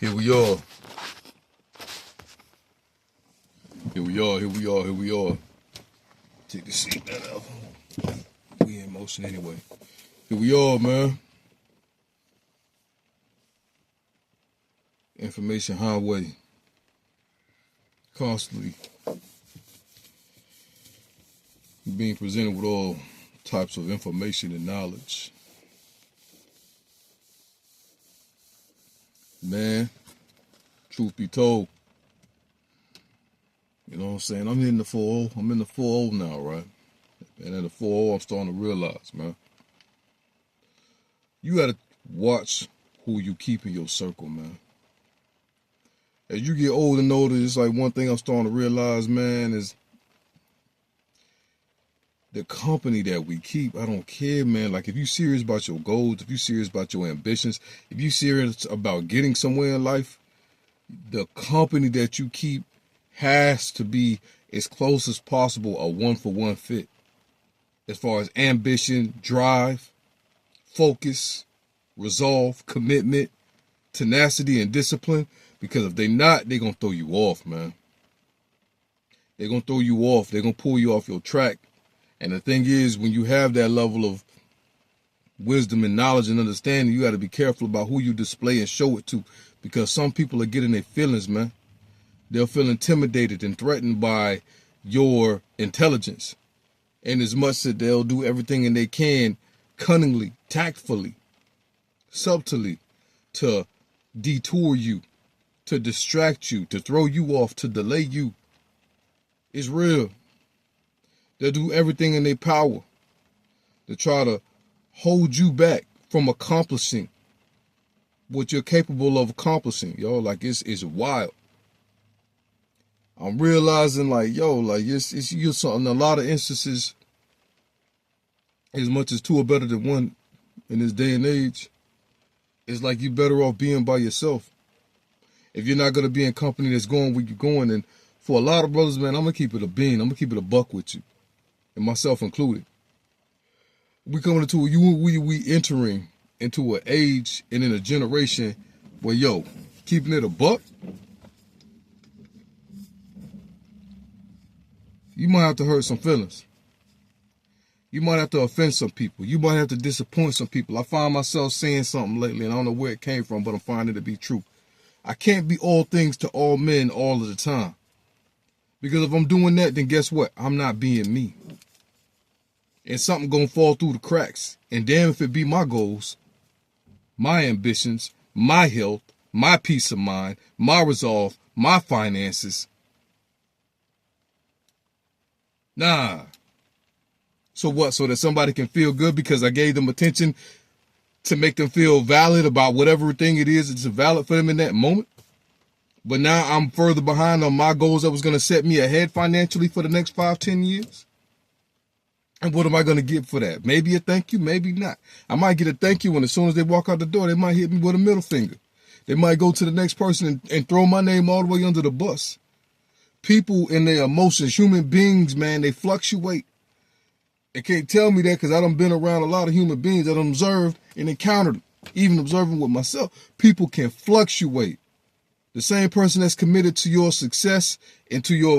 Here we are. Here we are. Here we are. Here we are. Take the seat out. We in motion anyway. Here we are, man. Information highway. Constantly being presented with all types of information and knowledge. Man, truth be told, you know what I'm saying? I'm in the 4-0. I'm in the 4-0 now, right? And in the 4-0, I'm starting to realize, man, you got to watch who you keep in your circle, man. As you get older and older, it's like one thing I'm starting to realize, man, is the company that we keep. I don't care, man. Like, if you're serious about your goals, if you're serious about your ambitions, if you're serious about getting somewhere in life, the company that you keep has to be as close as possible a one-for-one fit. As far as ambition, drive, focus, resolve, commitment, tenacity, and discipline. Because if they're not, they're going to throw you off, man. They're going to throw you off. They're going to pull you off your track. And the thing is, when you have that level of wisdom and knowledge and understanding, you got to be careful about who you display and show it to. Because some people are getting their feelings, man. They'll feel intimidated and threatened by your intelligence. And as much that they'll do everything they can, cunningly, tactfully, subtly, to detour you, to distract you, to throw you off, to delay you. It's real. They'll do everything in their power to try to hold you back from accomplishing what you're capable of accomplishing, yo. Like, it's wild. I'm realizing, like, yo, like, you're something. A lot of instances, as much as two are better than one in this day and age, it's like you're better off being by yourself. If you're not going to be in company that's going where you're going, and for a lot of brothers, man, I'm going to keep it a bean. I'm going to keep it a buck with you, and myself included. We entering into an age and in a generation where, yo, keeping it a buck, you might have to hurt some feelings. You might have to offend some people. You might have to disappoint some people. I find myself saying something lately, and I don't know where it came from, but I'm finding it to be true. I can't be all things to all men all of the time. Because if I'm doing that, then guess what? I'm not being me. And something gonna fall through the cracks. And damn if it be my goals, my ambitions, my health, my peace of mind, my resolve, my finances. Nah. So what? So that somebody can feel good because I gave them attention to make them feel valid about whatever thing it is that's valid for them in that moment. But now I'm further behind on my goals that was going to set me ahead financially for the next 5-10 years. And what am I going to get for that? Maybe a thank you, maybe not. I might get a thank you, and as soon as they walk out the door, they might hit me with a middle finger. They might go to the next person and throw my name all the way under the bus. People and their emotions, human beings, man, they fluctuate. They can't tell me that because I done been around a lot of human beings that I observed and encountered, even observing with myself. People can fluctuate. The same person that's committed to your success and to your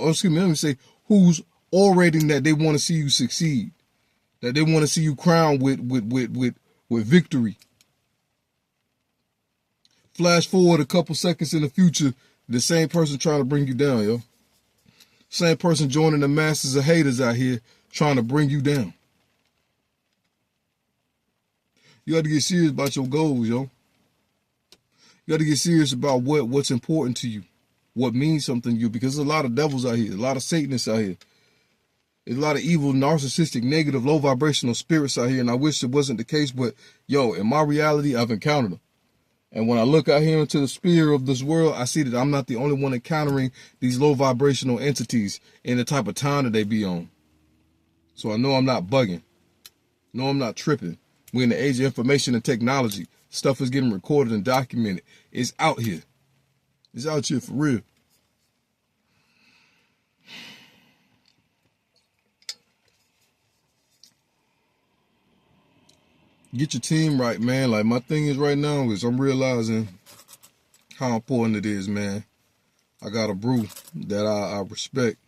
excuse me, let me say, who's orating that they want to see you succeed, that they want to see you crowned with victory. Flash forward a couple seconds in the future, the same person trying to bring you down, yo. Same person joining the masses of haters out here trying to bring you down. You got to get serious about your goals, yo. You got to get serious about what's important to you, what means something to you, because there's a lot of devils out here, a lot of Satanists out here. There's a lot of evil, narcissistic, negative, low vibrational spirits out here, and I wish it wasn't the case, but, yo, in my reality, I've encountered them. And when I look out here into the sphere of this world, I see that I'm not the only one encountering these low vibrational entities in the type of time that they be on. So I know I'm not bugging. No, I'm not tripping. We're in the age of information and technology. Stuff is getting recorded and documented. It's out here. It's out here for real. Get your team right, man. Like, my thing is right now is I'm realizing how important it is, man. I got a bro that I respect,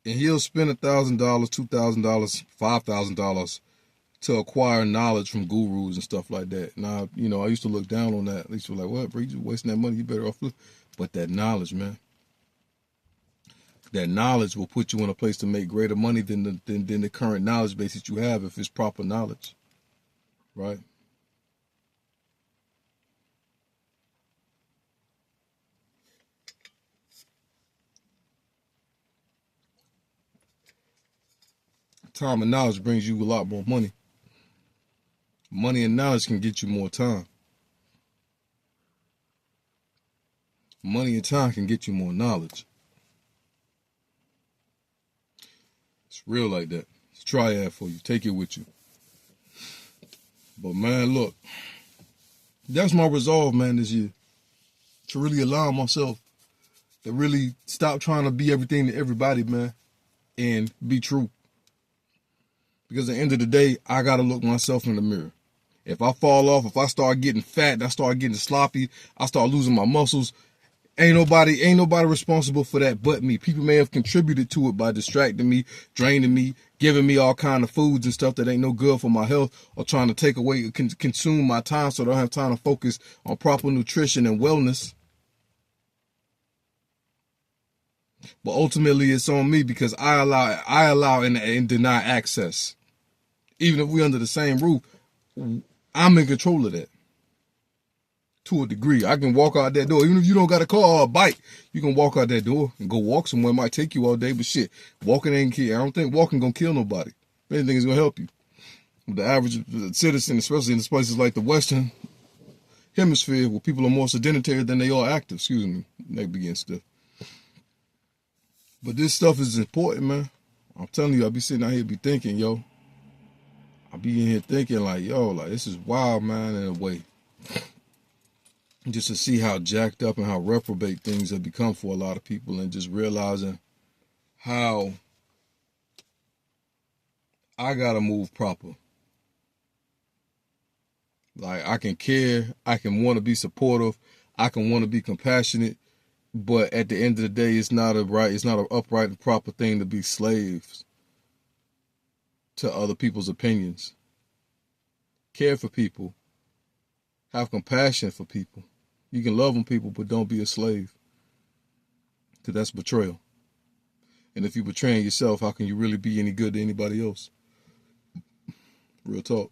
and he'll spend $1,000, $2,000, $5,000 to acquire knowledge from gurus and stuff like that. Now, I used to look down on that. I used to be like, what, bro, you just wasting that money, you better off. But that knowledge, man, that knowledge will put you in a place to make greater money than the current knowledge base that you have if it's proper knowledge, right? Time and knowledge brings you a lot more money. Money and knowledge can get you more time. Money and time can get you more knowledge. It's real like that. It's a triad for you. Take it with you. But man, look, that's my resolve, man, this year. To really allow myself to really stop trying to be everything to everybody, man, and be true. Because at the end of the day, I got to look myself in the mirror. If I fall off, if I start getting fat, I start getting sloppy, I start losing my muscles, ain't nobody responsible for that but me. People may have contributed to it by distracting me, draining me, giving me all kind of foods and stuff that ain't no good for my health, or trying to take away, consume my time so I don't have time to focus on proper nutrition and wellness. But ultimately, it's on me because I allow and deny access. Even if we're under the same roof, I'm in control of that. To a degree, I can walk out that door. Even if you don't got a car or a bike, you can walk out that door and go walk somewhere. It might take you all day, but shit, walking ain't kill. I don't think walking gonna kill nobody. If anything, it's gonna help you. The average citizen, especially in places like the Western Hemisphere, where people are more sedentary than they are active. Excuse me, neck begins stiff. But this stuff is important, man. I'm telling you, I be sitting out here, be thinking, yo. I be in here thinking like, yo, like this is wild, man, in a way. Just to see how jacked up and how reprobate things have become for a lot of people, and just realizing how I gotta move proper. Like I can care, I can want to be supportive, I can want to be compassionate, but at the end of the day, it's not an upright and proper thing to be slaves to other people's opinions. Care for people. Have compassion for people. You can love on people, but don't be a slave. Because that's betrayal. And if you're betraying yourself, how can you really be any good to anybody else? Real talk.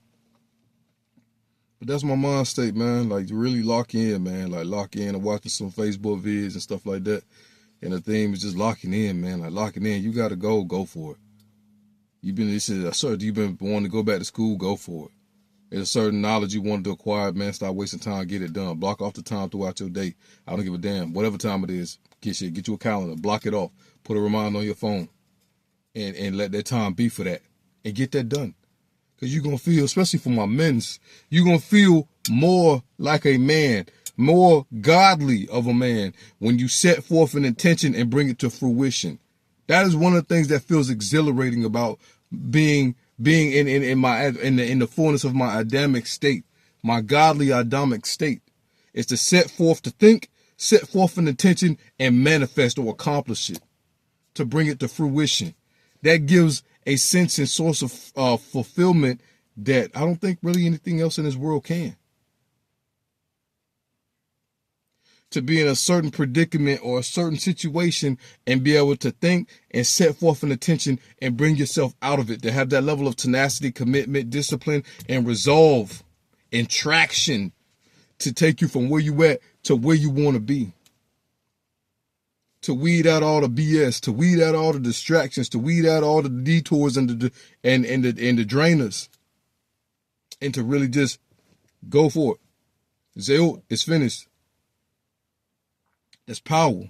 But that's my mind state, man. Like, to really lock in, man. Like, lock in and watching some Facebook vids and stuff like that. And the thing is just locking in, man. Like, locking in. You got to go for it. You've been wanting to go back to school, go for it. There's a certain knowledge you wanted to acquire, man. Stop wasting time, get it done. Block off the time throughout your day. I don't give a damn. Whatever time it is, get you a calendar, block it off, put a reminder on your phone, and let that time be for that. And get that done. Because you're going to feel, especially for my men's, you're going to feel more like a man, more godly of a man when you set forth an intention and bring it to fruition. That is one of the things that feels exhilarating about being in the fullness of my Adamic state, my godly Adamic state, is to set forth to think, set forth an intention, and manifest or accomplish it, to bring it to fruition. That gives a sense and source of fulfillment that I don't think really anything else in this world can. To be in a certain predicament or a certain situation and be able to think and set forth an intention and bring yourself out of it, to have that level of tenacity, commitment, discipline, and resolve and traction to take you from where you at to where you want to be. To weed out all the BS, to weed out all the distractions, to weed out all the detours and the drainers, and to really just go for it. Say, oh, it's finished. That's power.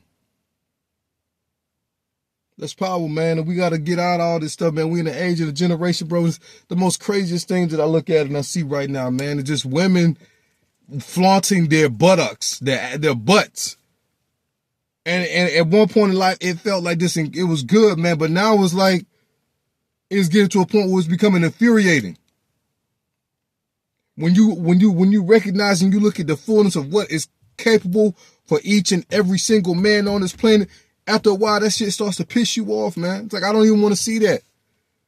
That's power, man. And we got to get out of all this stuff, man. We in the age of the generation, bro. It's the most craziest thing that I look at and I see right now, man. It's just women flaunting their buttocks, their butts. And at one point in life, it felt like this, and it was good, man. But now it's like, it's getting to a point where it's becoming infuriating. When you recognize and you look at the fullness of what is capable for each and every single man on this planet, after a while, that shit starts to piss you off, man. It's like, I don't even want to see that.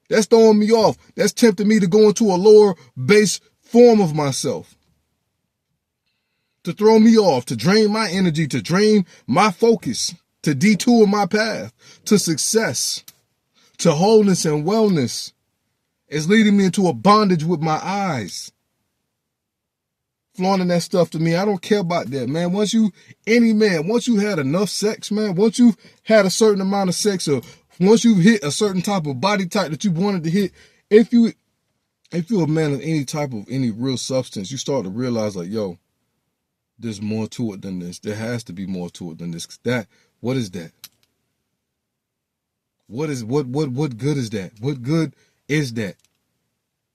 That's throwing me off. That's tempting me to go into a lower base form of myself. To throw me off, to drain my energy, to drain my focus, to detour my path to success, to wholeness and wellness. It's leading me into a bondage with my eyes. Flaunting that stuff to me, I don't care about that, man. Once you had enough sex, man, once you've had a certain amount of sex, or once you've hit a certain type of body type that you wanted to hit, if you're a man of any real substance, you start to realize, like, yo, there's more to it than this. There has to be more to it than this. What is that? What good is that? What good is that?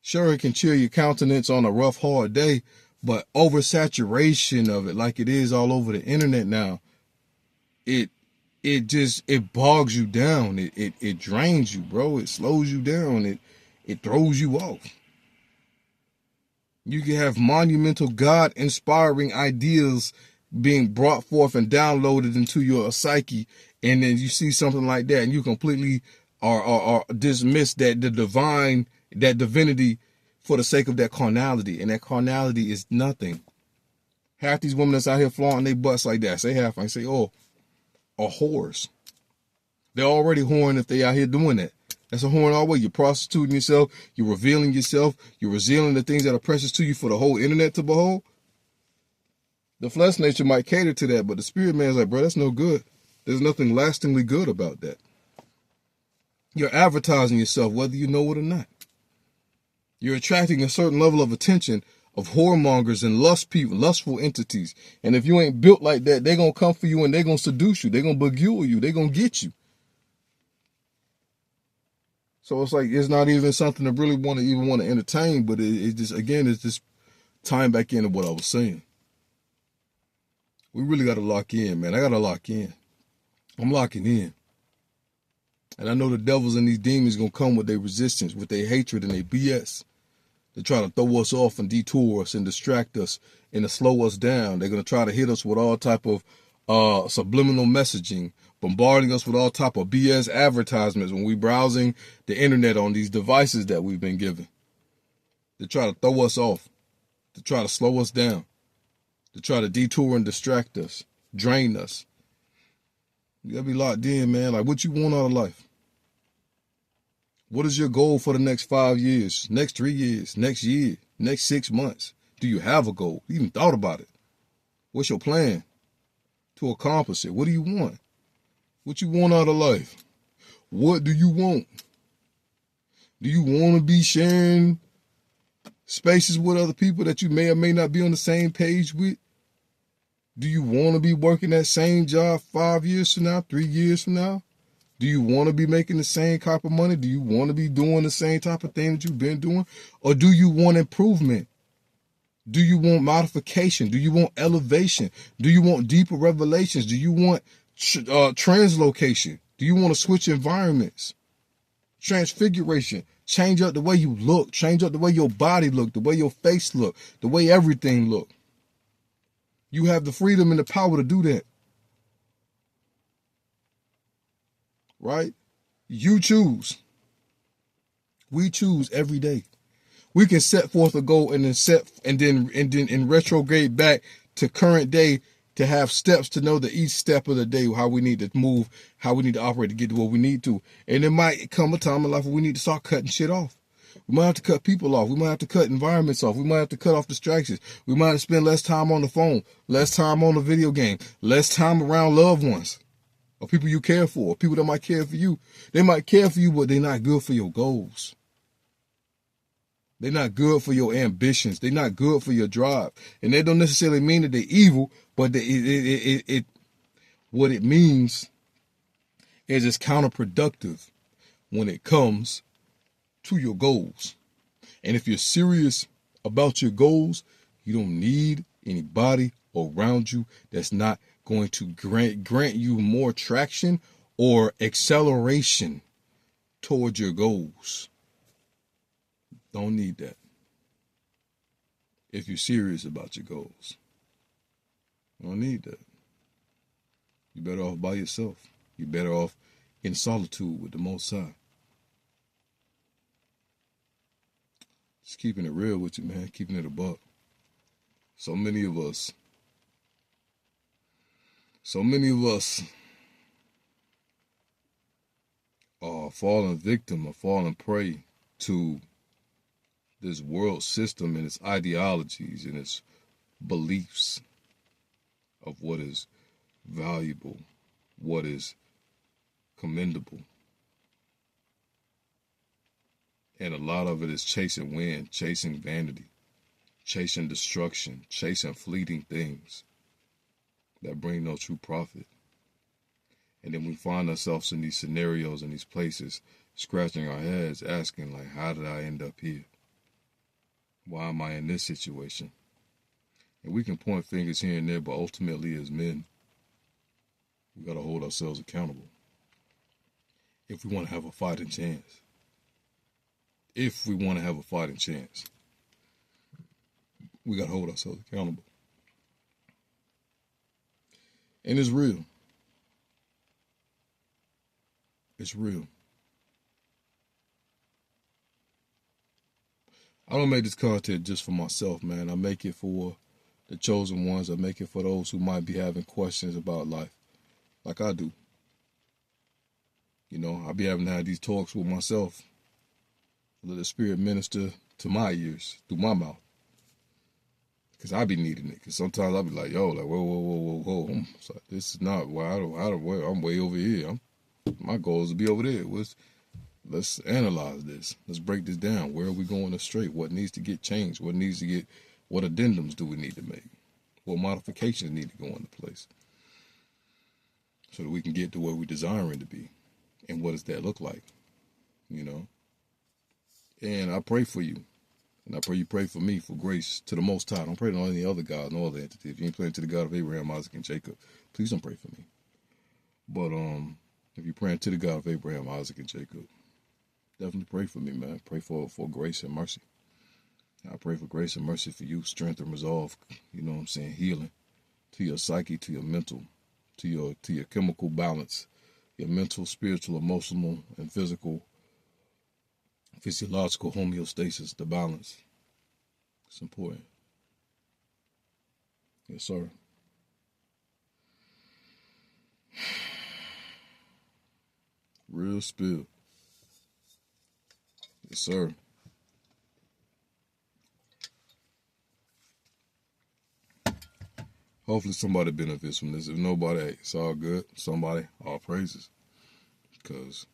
Sure, it can cheer your countenance on a rough, hard day, but oversaturation of it, like it is all over the internet now, it bogs you down. It drains you, bro. It slows you down. It throws you off. You can have monumental, God-inspiring ideas being brought forth and downloaded into your psyche, and then you see something like that, and you completely are dismiss that divinity for the sake of that carnality, and that carnality is nothing. Half these women that's out here flaunting their butts like that, I say, are whores. They're already whoring if they out here doing that. That's a whoring all the way. You're prostituting yourself. You're revealing yourself. You're revealing the things that are precious to you for the whole internet to behold. The flesh nature might cater to that, but the spirit man's like, bro, that's no good. There's nothing lastingly good about that. You're advertising yourself, whether you know it or not. You're attracting a certain level of attention of whoremongers and lustful entities. And if you ain't built like that, they're going to come for you and they're going to seduce you. They're going to beguile you. They're going to get you. So it's like, it's not even something to really want to entertain, but it's just tying back into what I was saying. We really got to lock in, man. I got to lock in. I'm locking in. And I know the devils and these demons going to come with their resistance, with their hatred and their BS. They try to throw us off and detour us and distract us and to slow us down. They're going to try to hit us with all type of subliminal messaging, bombarding us with all type of BS advertisements when we browsing the internet on these devices that we've been given. They try to throw us off, to try to slow us down, to try to detour and distract us, drain us. You got to be locked in, man. Like, what you want out of life? What is your goal for the next 5 years, next 3 years, next year, next 6 months? Do you have a goal? You even thought about it? What's your plan to accomplish it? What do you want? What you want out of life? What do you want? Do you want to be sharing spaces with other people that you may or may not be on the same page with? Do you want to be working that same job 5 years from now, 3 years from now? Do you want to be making the same type of money? Do you want to be doing the same type of thing that you've been doing? Or do you want improvement? Do you want modification? Do you want elevation? Do you want deeper revelations? Do you want translocation? Do you want to switch environments? Transfiguration. Change up the way you look. Change up the way your body look, the way your face look, the way everything look. You have the freedom and the power to do that. Right? You choose. We choose every day. We can set forth a goal and then retrograde back to current day to have steps to know that each step of the day, how we need to move, how we need to operate to get to what we need to. And there might come a time in life where we need to start cutting shit off. We might have to cut people off. We might have to cut environments off. We might have to cut off distractions. We might have to spend less time on the phone, less time on the video game, less time around loved ones or people you care for, or people that might care for you. They might care for you, but they're not good for your goals. They're not good for your ambitions. They're not good for your drive. And they don't necessarily mean that they're evil, but what it means is it's counterproductive when it comes to your goals. And if you're serious about your goals, you don't need anybody around you that's not going to grant you more traction or acceleration towards your goals. Don't need that if you're serious about your goals. don't need that. You're better off by yourself. You're better off in solitude with the Most High. Just keeping it real with you, man. Keeping it a buck. So many of us are falling victim or falling prey to this world system and its ideologies and its beliefs of what is valuable, what is commendable. And a lot of it is chasing wind, chasing vanity, chasing destruction, chasing fleeting things that bring no true profit. And then we find ourselves in these scenarios and these places, scratching our heads, asking, like, how did I end up here? Why am I in this situation? And we can point fingers here and there, but ultimately as men, we got to hold ourselves accountable if we want to have a fighting chance. If we want to have a fighting chance, we got to hold ourselves accountable. And it's real. It's real. I don't make this content just for myself, man. I make it for the chosen ones. I make it for those who might be having questions about life, like I do. You know, I be having to have these talks with myself. Let the Spirit minister to my ears, through my mouth. Because I be needing it. Because sometimes I be like, yo, like, whoa. Like, this is not where I'm way over here. My goal is to be over there. Let's analyze this. Let's break this down. Where are we going astray? What needs to get changed? What addendums do we need to make? What modifications need to go into place? So that we can get to where we're desiring to be. And what does that look like? You know? And I pray for you. And I pray you pray for me for grace to the Most High. Don't pray to any other God, no other entity. If you ain't praying to the God of Abraham, Isaac, and Jacob, please don't pray for me. But if you're praying to the God of Abraham, Isaac, and Jacob, definitely pray for me, man. Pray for grace and mercy. I pray for grace and mercy for you, strength and resolve, you know what I'm saying, healing to your psyche, to your mental, to your chemical balance, your mental, spiritual, emotional, and physiological homeostasis, the balance. It's important. Yes, sir. Real spill. Yes, sir. Hopefully somebody benefits from this. If nobody, hey, it's all good. Somebody, all praises. Because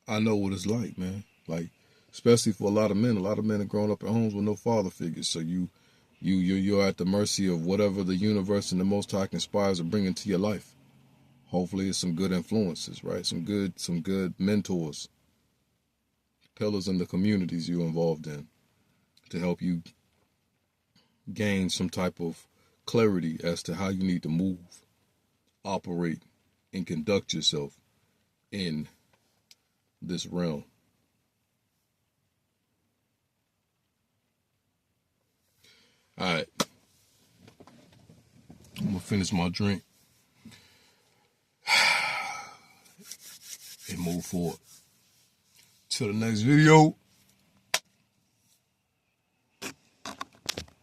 I know what it's like, man. Like, especially for a lot of men. A lot of men are growing up in homes with no father figures. So you're at the mercy of whatever the universe and the Most High conspires to bring into your life. Hopefully it's some good influences, right? Some good mentors, pillars in the communities you're involved in to help you gain some type of clarity as to how you need to move, operate, and conduct yourself in this realm. All right. I'm going to finish my drink and move forward. Till the next video.